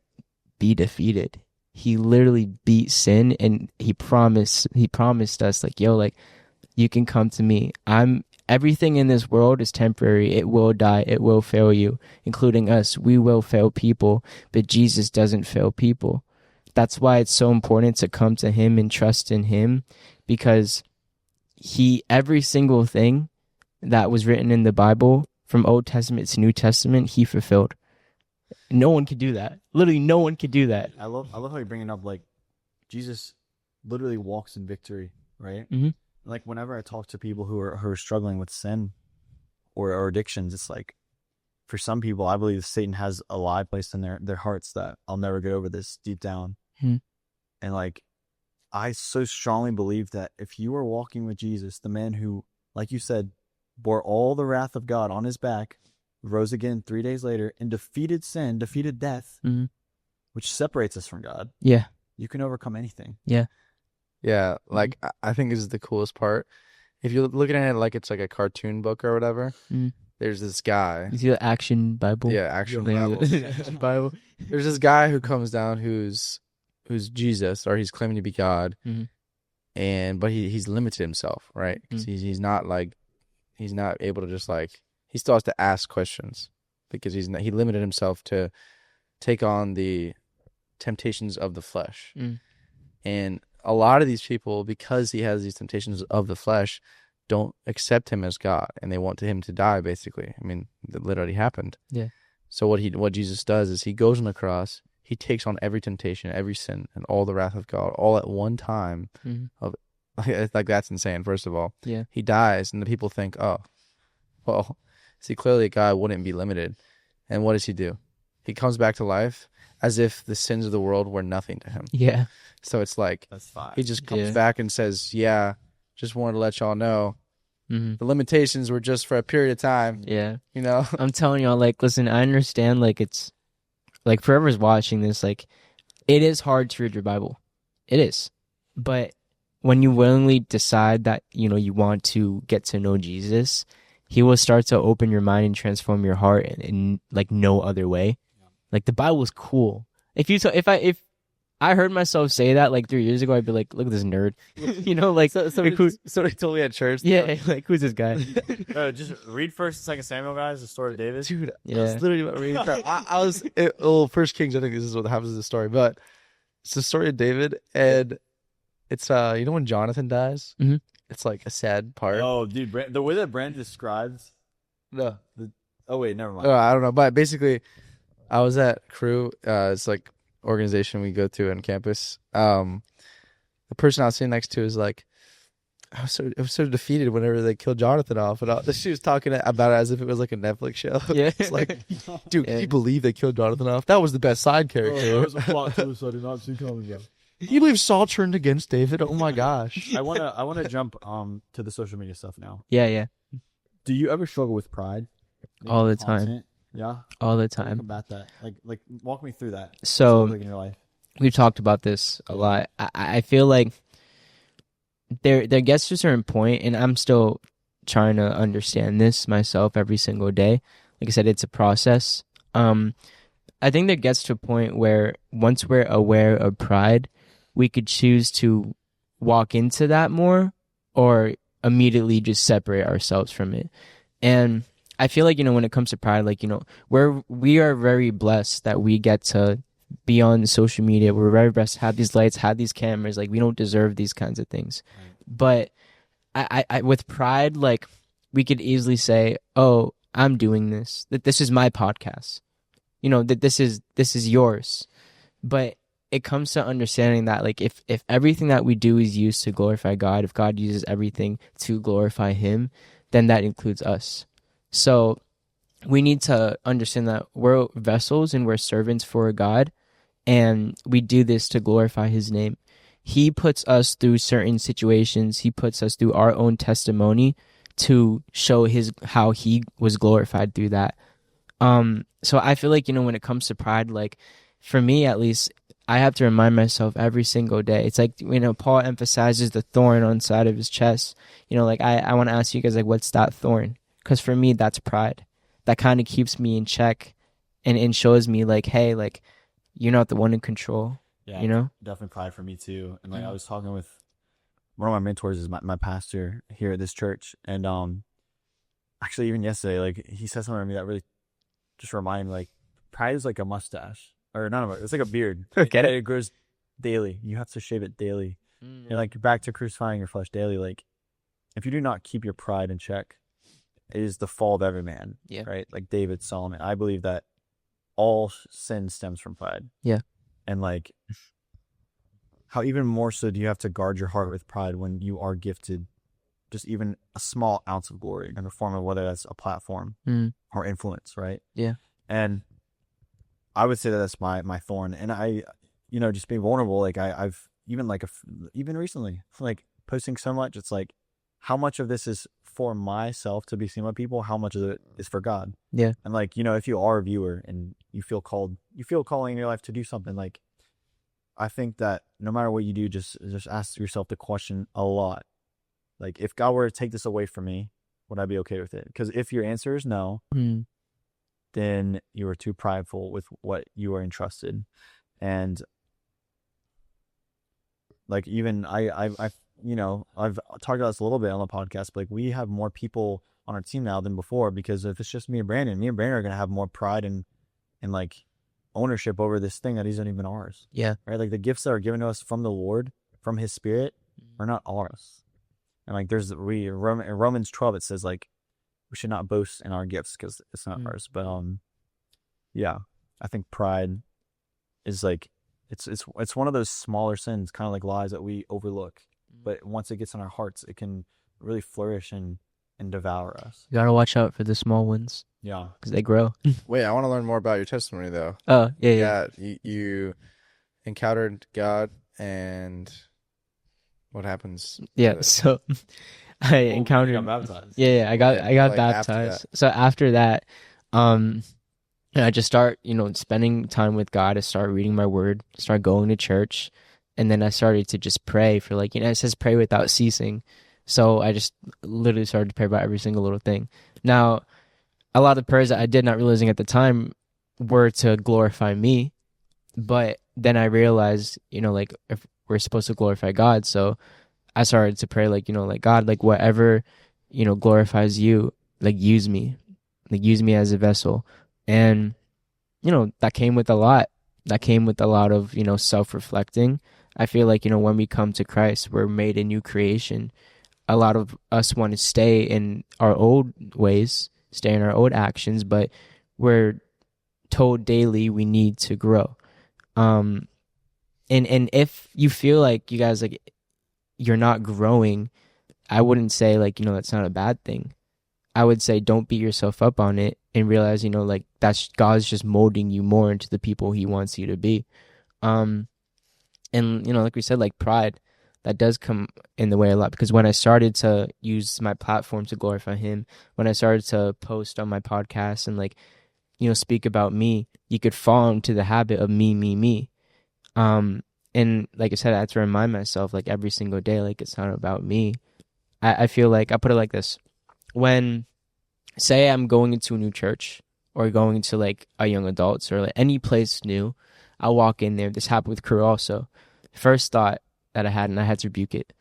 be defeated. He literally beat sin, and he promised us, like, yo, like, you can come to me. Everything in this world is temporary. It will die. It will fail you, including us. We will fail people, but Jesus doesn't fail people. That's why it's so important to come to him and trust in him, because every single thing that was written in the Bible, from Old Testament to New Testament, he fulfilled. No one could do that. Literally, no one could do that. I love how you bring it up. Like, Jesus literally walks in victory, right? Mm-hmm. Like, whenever I talk to people who are struggling with sin or addictions, it's like, for some people, I believe Satan has a lie placed in their hearts that I'll never get over this deep down. And like, I so strongly believe that if you are walking with Jesus, the man who, like you said, bore all the wrath of God on his back, rose again 3 days later, and defeated sin, defeated death, which separates us from God. Yeah. You can overcome anything. Yeah. Yeah, like I think this is the coolest part. If you're looking at it like it's like a cartoon book or whatever, there's this guy. You see the action Bible? Yeah, action Bible. Bible. There's this guy who comes down who's Jesus, or he's claiming to be God, but he's limited himself, right? Because he's not able to just like, he still has to ask questions because he limited himself to take on the temptations of the flesh. And a lot of these people, because he has these temptations of the flesh, don't accept him as God, and they want him to die, basically. I mean, that literally happened. Yeah. So what Jesus does is he goes on the cross, he takes on every temptation, every sin, and all the wrath of God, all at one time. Like, that's insane, first of all. Yeah. He dies, and the people think, oh, well, see, clearly a guy wouldn't be limited. And what does he do? He comes back to life as if the sins of the world were nothing to him. Yeah. So it's like, he just comes back and says, yeah, just wanted to let y'all know the limitations were just for a period of time. Yeah. You know? I'm telling y'all, like, listen, I understand, like, it's, like, for whoever's watching this, like, it is hard to read your Bible. It is. But when you willingly decide that, you know, you want to get to know Jesus, he will start to open your mind and transform your heart in like, no other way. Like, the Bible is cool. If I heard myself say that like 3 years ago, I'd be like, look at this nerd. You know, like, somebody told me at church. Yeah, like, who's this guy? Just read 1st and 2nd Samuel, guys, the story of David. Dude, I was literally about to read First Kings, I think this is what happens in the story, but it's the story of David, and it's you know when Jonathan dies? It's like a sad part. Oh, dude, the way that Brand describes oh wait, never mind. I don't know, but basically I was at Crew, it's like organization we go to on campus. The person I was sitting next to is like, I was so defeated whenever they killed Jonathan off, and she was talking about it as if it was like a Netflix show. Yeah, it's like, dude, can you believe they killed Jonathan off? That was the best side character. That was a plot twist I did not see coming. Can you believe Saul turned against David? Oh my gosh! I wanna jump to the social media stuff now. Yeah. Do you ever struggle with pride? All the time. Constant? Yeah. All the How do you time. combat that? Like walk me through that. So Like in your life. we've talked about this a lot. I feel like there gets to a certain point, and I'm still trying to understand this myself every single day. Like I said, it's a process. I think there gets to a point where once we're aware of pride, we could choose to walk into that more or immediately just separate ourselves from it. And I feel like, when it comes to pride, like, we are very blessed that we get to be on social media. We're very blessed to have these lights, have these cameras. Like, we don't deserve these kinds of things. But I with pride, like, we could easily say, oh, I'm doing this, that this is my podcast, that this is yours. But it comes to understanding that, like, if everything that we do is used to glorify God, if God uses everything to glorify him, then that includes us. So we need to understand that we're vessels and we're servants for God, and we do this to glorify his name. He puts us through certain situations. He puts us through our own testimony to show how he was glorified through that. So I feel like, when it comes to pride, like, for me at least, I have to remind myself every single day. It's like, Paul emphasizes the thorn on the side of his chest. Like, I want to ask you guys, like, what's that thorn? Because for me, that's pride. That kind of keeps me in check and shows me, like, hey, like, you're not the one in control. Yeah, definitely pride for me too. And like I was talking with one of my mentors is my pastor here at this church, and actually even yesterday, like he said something to me that really just reminded me, like, pride is like a mustache, or not it's like a beard. It grows daily. You have to shave it daily. And like back to crucifying your flesh daily. Like, if you do not keep your pride in check, it is the fall of every man. Yeah. Right. Like David, Solomon. I believe that all sin stems from pride. Yeah. And like, how even more so do you have to guard your heart with pride when you are gifted just even a small ounce of glory in the form of whether that's a platform or influence, right? Yeah. And I would say that that's my thorn. And I, just being vulnerable, like I've even like even recently, like posting so much, it's like, how much of this is for myself to be seen by people? How much of it is for God? Yeah. And like, if you are a viewer and you feel calling in your life to do something, like, I think that no matter what you do, just ask yourself the question a lot. Like, if God were to take this away from me, would I be okay with it? Because if your answer is no, then you are too prideful with what you are entrusted. And like, even I've talked about this a little bit on the podcast, but like, we have more people on our team now than before, because if it's just me and Brandon are going to have more pride and like ownership over this thing that isn't even ours. Yeah. Right. Like, the gifts that are given to us from the Lord, from his spirit, are not ours. And like, in Romans 12, it says, like, we should not boast in our gifts because it's not ours. But yeah, I think pride is like, it's one of those smaller sins, kind of like lies, that we overlook. But once it gets in our hearts, it can really flourish and devour us. You gotta watch out for the small ones. Yeah, because they grow. Wait, I want to learn more about your testimony, though. Oh, yeah. You encountered God, and what happens? Yeah, so I encountered. You got baptized. Yeah, I got like, baptized. So after that, I just start, spending time with God. I start reading my word, start going to church, and then I started to just pray for, like, it says pray without ceasing. So I just literally started to pray about every single little thing. Now, a lot of prayers that I did not realizing at the time were to glorify me, but then I realized, like, if we're supposed to glorify God, so I started to pray, like, like, God, like, whatever, glorifies you, like, use me as a vessel. And, that came with a lot. That came with a lot of, self-reflecting. I feel like, when we come to Christ, we're made a new creation. A lot of us want to stay in our old ways, stay in our old actions, but we're told daily we need to grow. And if you feel like, you guys, like, you're not growing, I wouldn't say, like, that's not a bad thing. I would say don't beat yourself up on it and realize, like, that's God's just molding you more into the people he wants you to be. And, like we said, like, pride, that does come in the way a lot, because when I started to use my platform to glorify him, when I started to post on my podcast and like, speak about me, you could fall into the habit of me. And like I said, I have to remind myself like every single day, like it's not about me. I feel like I put it like this. When, say I'm going into a new church or going into like a young adults or like any place new, I'll walk in there. This happened with crew also. First thought that I had, and I had to rebuke it.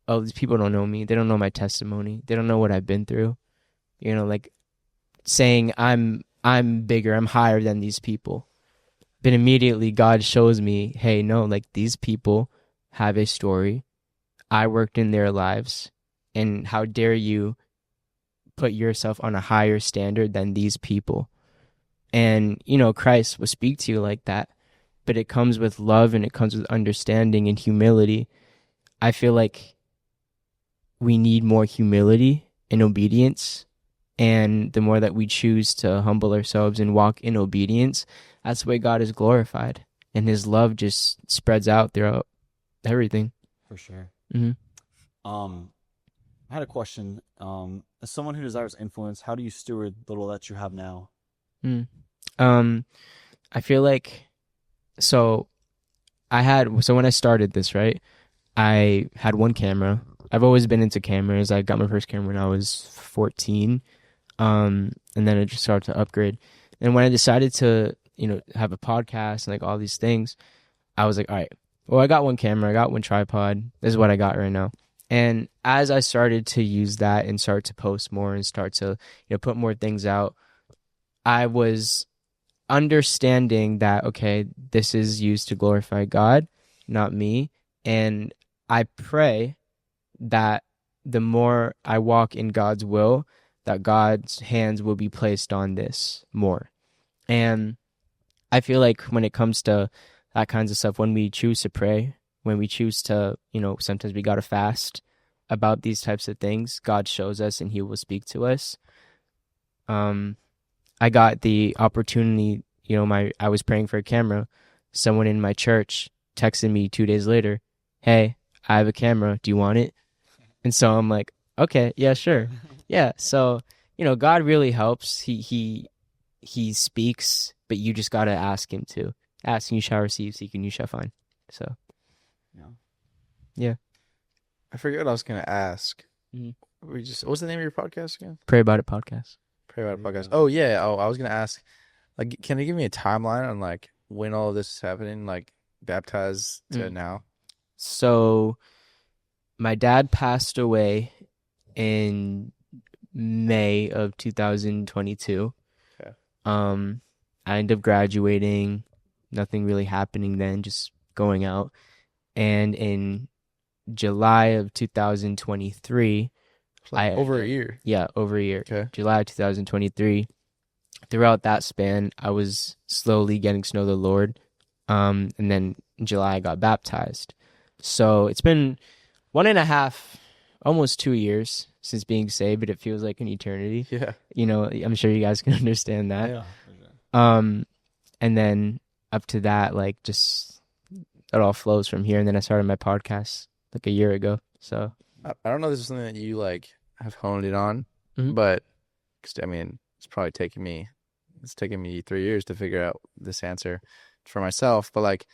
Oh, these people don't know me. They don't know my testimony. They don't know what I've been through. Like saying I'm bigger, I'm higher than these people. But immediately God shows me, hey, no, like these people have a story. I worked in their lives. And how dare you put yourself on a higher standard than these people? And, Christ will speak to you like that. But it comes with love and it comes with understanding and humility. I feel like we need more humility and obedience. And the more that we choose to humble ourselves and walk in obedience, that's the way God is glorified. And his love just spreads out throughout everything. For sure. Mm-hmm. I had a question. As someone who desires influence, how do you steward the little that you have now? I feel like, so when I started this, right, I had one camera. I've always been into cameras. I got my first camera when I was 14. And then I just started to upgrade. And when I decided to, have a podcast and like all these things, I was like, all right, well, I got one camera, I got one tripod. This is what I got right now. And as I started to use that and start to post more and start to, put more things out, I was understanding that, okay, this is used to glorify God, not me. And I pray that the more I walk in God's will, that God's hands will be placed on this more. And I feel like when it comes to that kinds of stuff, when we choose to pray, when we choose to, sometimes we got to fast about these types of things, God shows us and he will speak to us. I got the opportunity, I was praying for a camera. Someone in my church texted me 2 days later, hey, I have a camera. Do you want it? And so I'm like, okay, yeah, sure. Yeah. So, God really helps. He speaks, but you just got to ask him to. Ask and you shall receive, seek and you shall find. So, yeah. I forget what I was going to ask. Mm-hmm. What's the name of your podcast again? Pray About It Podcast. Pray About It Podcast. Oh, yeah. Oh, I was going to ask, like, can you give me a timeline on, like, when all of this is happening, like, baptized to now? So, my dad passed away in May of 2022. Okay. I ended up graduating. Nothing really happening then, just going out. And in July of 2023, over a year. Yeah, over a year. Okay. July of 2023. Throughout that span, I was slowly getting to know the Lord. And then in July, I got baptized. So it's been 1.5, almost 2 years since being saved, but it feels like an eternity. Yeah. I'm sure you guys can understand that. Yeah. For sure. And then up to that, like, just it all flows from here. And then I started my podcast like a year ago. So I don't know if this is something that you, like, have honed it on, Mhm. but, 'cause, I mean, it's taken me 3 years to figure out this answer for myself. But, like,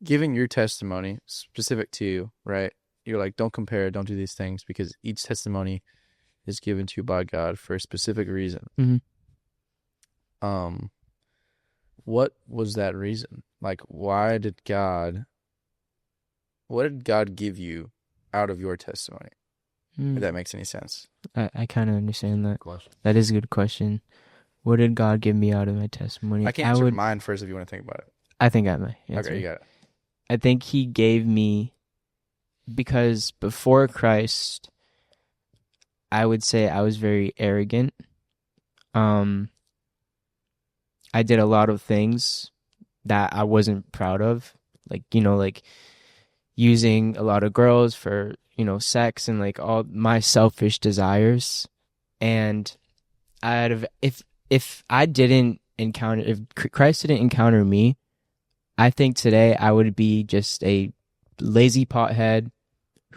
giving your testimony specific to you, right? You're like, don't compare, don't do these things, because each testimony is given to you by God for a specific reason. Mhm. What was that reason? Like, what did God give you out of your testimony? If that makes any sense. I kind of understand that. Question. That is a good question. What did God give me out of my testimony? I can answer mine first if you want to think about it. I think I might answer. Okay, you got it. I think he gave me, because before Christ, I would say I was very arrogant. I did a lot of things that I wasn't proud of, like using a lot of girls for, sex and like all my selfish desires. And if Christ didn't encounter me, I think today I would be just a lazy pothead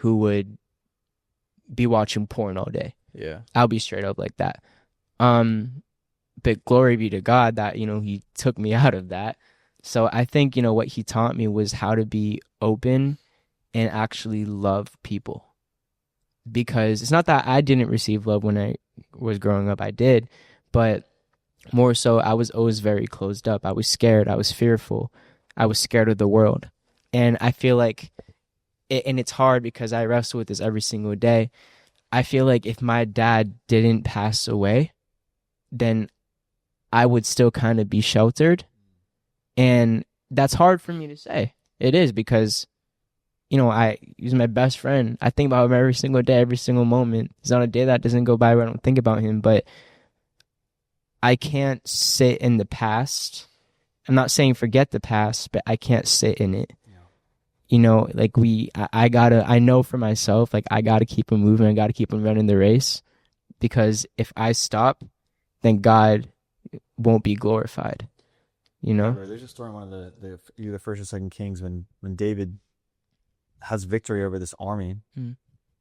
who would be watching porn all day. Yeah. I'll be straight up like that. But glory be to God that, he took me out of that. So I think, what he taught me was how to be open and actually love people. Because it's not that I didn't receive love when I was growing up. I did. But more so, I was always very closed up. I was scared. I was fearful. I was scared of the world. And I feel like, and it's hard because I wrestle with this every single day. I feel like if my dad didn't pass away, then I would still kind of be sheltered. And that's hard for me to say. It is because, he's my best friend. I think about him every single day, every single moment. There's not a day that doesn't go by where I don't think about him. But I can't sit in the past. I'm not saying forget the past, but I can't sit in it. Like I know for myself, like I gotta keep him moving. I gotta keep him running the race, because if I stop, then God won't be glorified. There's a story in one of the either First or Second Kings when David has victory over this army,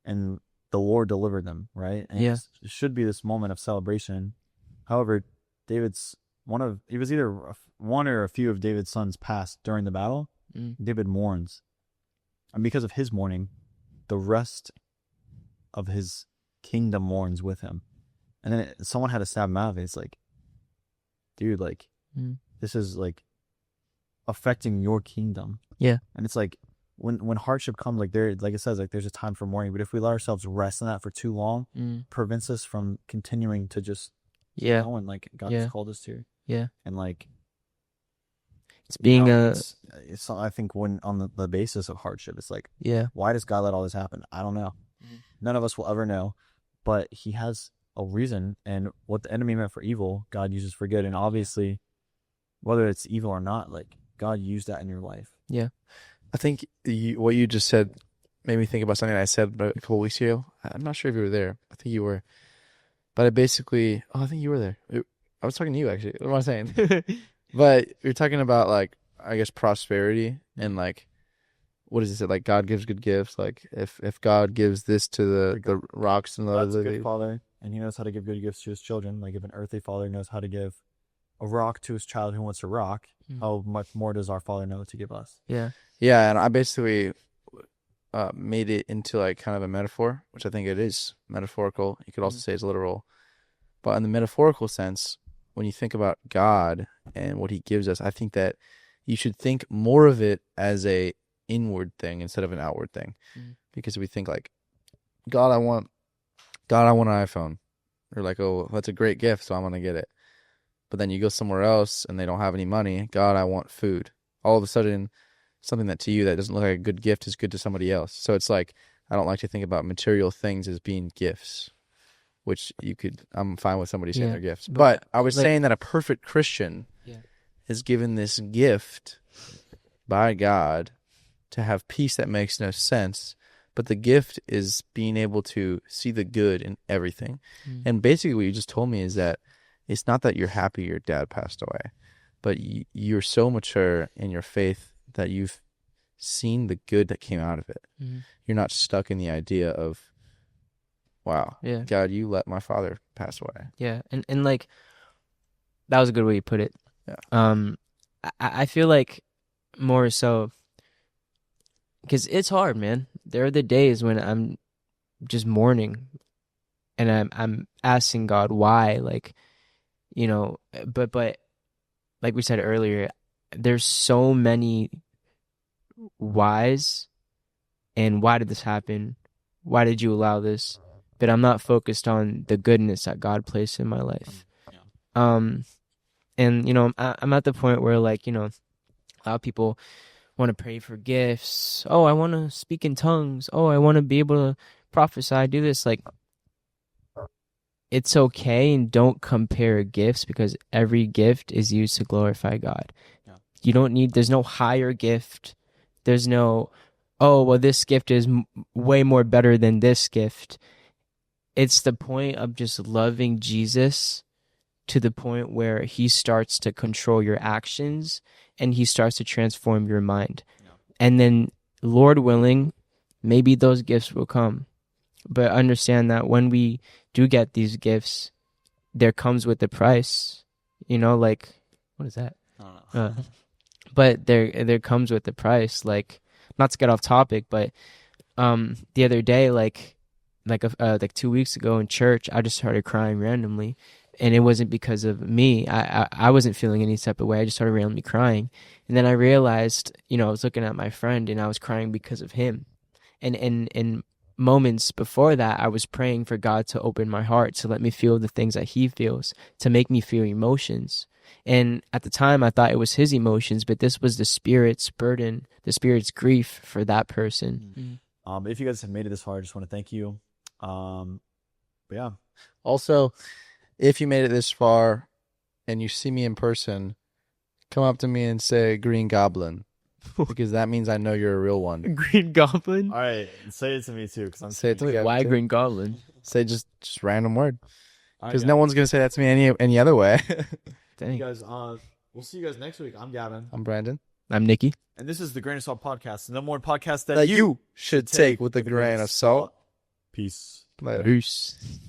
and the Lord delivered them, right? And it should be this moment of celebration. However, David's he was either one or a few of David's sons passed during the battle. David mourns. And because of his mourning, the rest of his kingdom mourns with him. And then someone had to stab him out of it. It's like, dude, like, this is like affecting your kingdom. Yeah. And it's like when hardship comes, like it says, like there's a time for mourning. But if we let ourselves rest in that for too long, prevents us from continuing to just knowing like God has called us to. Yeah. And like it's being it's I think when on the basis of hardship, it's like, why does God let all this happen? I don't know. None of us will ever know, but he has a reason, and what the enemy meant for evil, God uses for good. And obviously, whether it's evil or not, like God used that in your life. Yeah. I think what you just said made me think about something I said a couple weeks ago. I'm not sure if you were there. I think you were. But I think you were there. I was talking to you, actually. What am I saying? But you're talking about, like, I guess prosperity and, like, what is it? Like, God gives good gifts. Like, if God gives this to the rocks and the God's a other, good father, and he knows how to give good gifts to his children. Like, if an earthly father knows how to give a rock to his child who wants a rock, how much more does our Father know to give us? Yeah. Yeah, and I basically made it into, like, kind of a metaphor, which I think it is metaphorical. You could also say it's literal. But in the metaphorical sense, when you think about God and what he gives us, I think that you should think more of it as a inward thing instead of an outward thing. Because we think like, God, I want an iPhone. Or like, oh, that's a great gift, so I'm going to get it. But then you go somewhere else and they don't have any money. God, I want food. All of a sudden, something that to you that doesn't look like a good gift is good to somebody else. So it's like, I don't like to think about material things as being gifts. Which I'm fine with somebody saying they're gifts. But I was saying that a perfect Christian is given this gift by God to have peace that makes no sense. But the gift is being able to see the good in everything. And basically what you just told me is that it's not that you're happy your dad passed away, but you're so mature in your faith that you've seen the good that came out of it. You're not stuck in the idea of, wow. Yeah. God, you let my father pass away. Yeah. And like, that was a good way you put it. Yeah. I feel like more so, because it's hard, man. There are the days when I'm just mourning and I'm asking God why, like, but like we said earlier, there's so many whys, and why did this happen? Why did you allow this? But I'm not focused on the goodness that God placed in my life. And, I'm at the point where, like, a lot of people want to pray for gifts. Oh, I want to speak in tongues. Oh, I want to be able to prophesy, do this. Like, it's okay, and don't compare gifts, because every gift is used to glorify God. Yeah. There's no higher gift. There's no, oh, well, this gift is way more better than this gift. It's the point of just loving Jesus to the point where he starts to control your actions and he starts to transform your mind. Yeah. And then, Lord willing, maybe those gifts will come. But understand that when we do get these gifts, there comes with the price. Like, what is that? I don't know. But there comes with the price. Like, not to get off topic, but the other day, like 2 weeks ago in church, I just started crying randomly, and it wasn't because of me. I wasn't feeling any type of way. I just started randomly crying, and then I realized, I was looking at my friend, and I was crying because of him, and moments before that, I was praying for God to open my heart, to let me feel the things that he feels, to make me feel emotions. And at the time, I thought it was his emotions, but this was the Spirit's burden, the Spirit's grief for that person. If you guys have made it this far, I just want to thank you. But yeah. Also, if you made it this far and you see me in person, come up to me and say Green Goblin, because that means I know you're a real one. Green Goblin? All right, say it to me too, because I'm Say it to Wait, Gavin, why too. Green Goblin? Say just random word, All because right, no one's gonna say that to me any other way. Dang. you guys. We'll see you guys next week. I'm Gavin, I'm Brandon. I'm Nikki. and this is the Grain of Salt podcast. The number one podcast that That you should take with a grain of salt. Peace. Later. Peace.